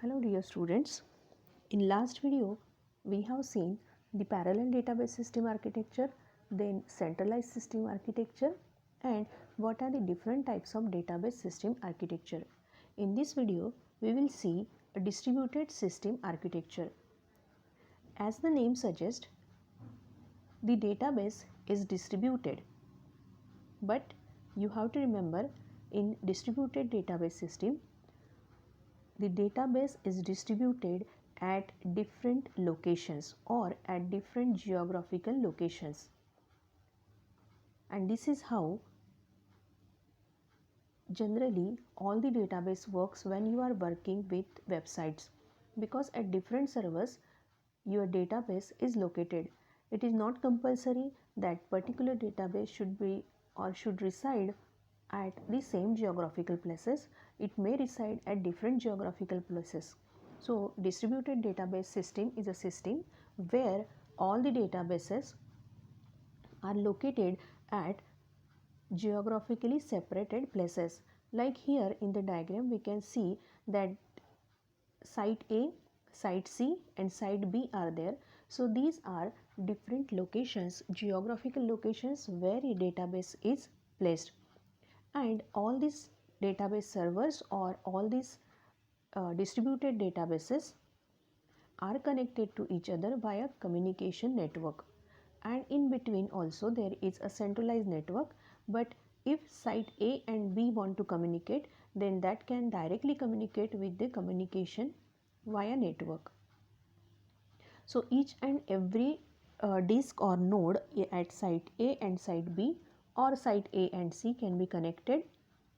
Hello dear students. In last video we have seen the parallel database system architecture, then centralized system architecture, and what are the different types of database system architecture. In this video we will see a distributed system architecture. As the name suggests, the database is distributed, but you have to remember in distributed database system the database is distributed at different locations or at different geographical locations, and this is how generally all the database works when you are working with websites, because at different servers your database is located. It is not compulsory that particular database should be or should reside at the same geographical places. It may reside at different geographical places. So distributed database system is a system where all the databases are located at geographically separated places. Like here in the diagram we can see that site A, site C and site B are there. So these are different locations, geographical locations where a database is placed, and all these database servers or all these distributed databases are connected to each other via communication network, and in between also there is a centralized network. But if site A and B want to communicate, then that can directly communicate with the communication via network. So each and every disk or node at site A and site B or site A and C can be connected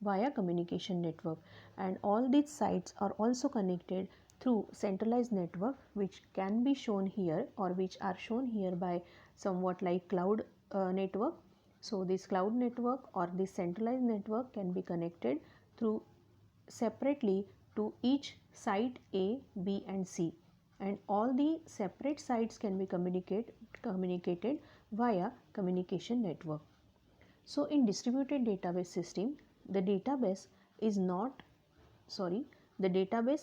via communication network, and all these sites are also connected through centralized network, which can be shown here or which are shown here by somewhat like cloud network. So this cloud network or this centralized network can be connected through separately to each site A, B and C, and all the separate sites can be communicated via communication network. So in distributed database system, the database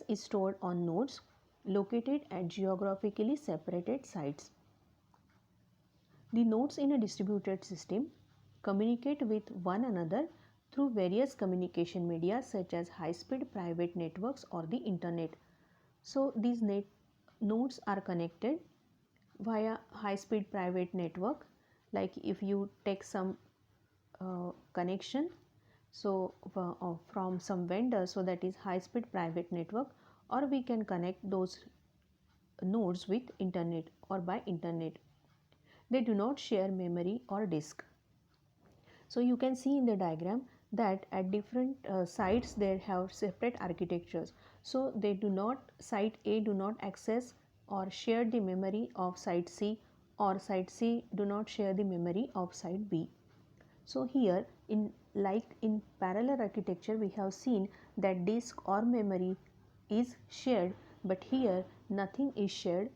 is stored on nodes located at geographically separated sites. The nodes in a distributed system communicate with one another through various communication media such as high-speed private networks or the internet. So these nodes are connected via high-speed private network. Like if you take some connection from some vendor, so that is high-speed private network, or we can connect those nodes with internet or by internet. They do not share memory or disk. So you can see in the diagram that at different sites they have separate architectures. So they do not, site A do not access or share the memory of site C, or site C do not share the memory of site B. So here in parallel architecture we have seen that disk or memory is shared, but here nothing is shared.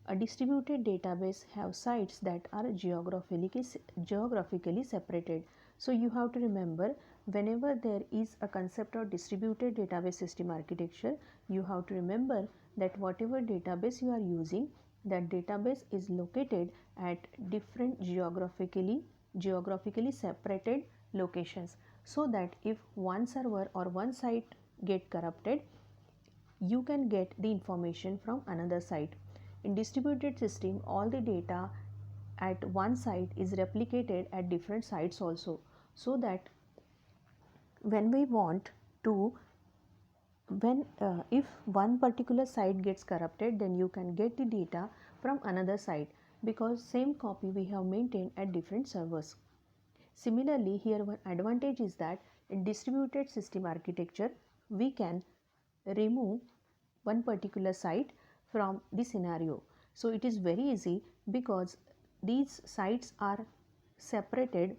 A distributed database have sites that are geographically separated. So you have to remember, whenever there is a concept of distributed database system architecture, you have to remember that whatever database you are using, that database is located at different geographically separated locations, so that if one server or one site get corrupted, you can get the information from another site. In distributed system, all the data at one site is replicated at different sites also, so that when we want to if one particular site gets corrupted, then you can get the data from another site, because same copy we have maintained at different servers. Similarly, here one advantage is that in distributed system architecture we can remove one particular site from the scenario. So it is very easy, because these sites are separated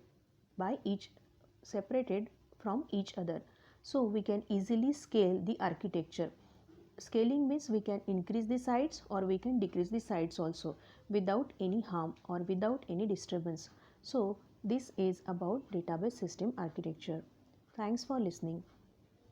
from each other. So we can easily scale the architecture. Scaling means we can increase the sites or we can decrease the sites also without any harm or without any disturbance. So this is about database system architecture. Thanks for listening.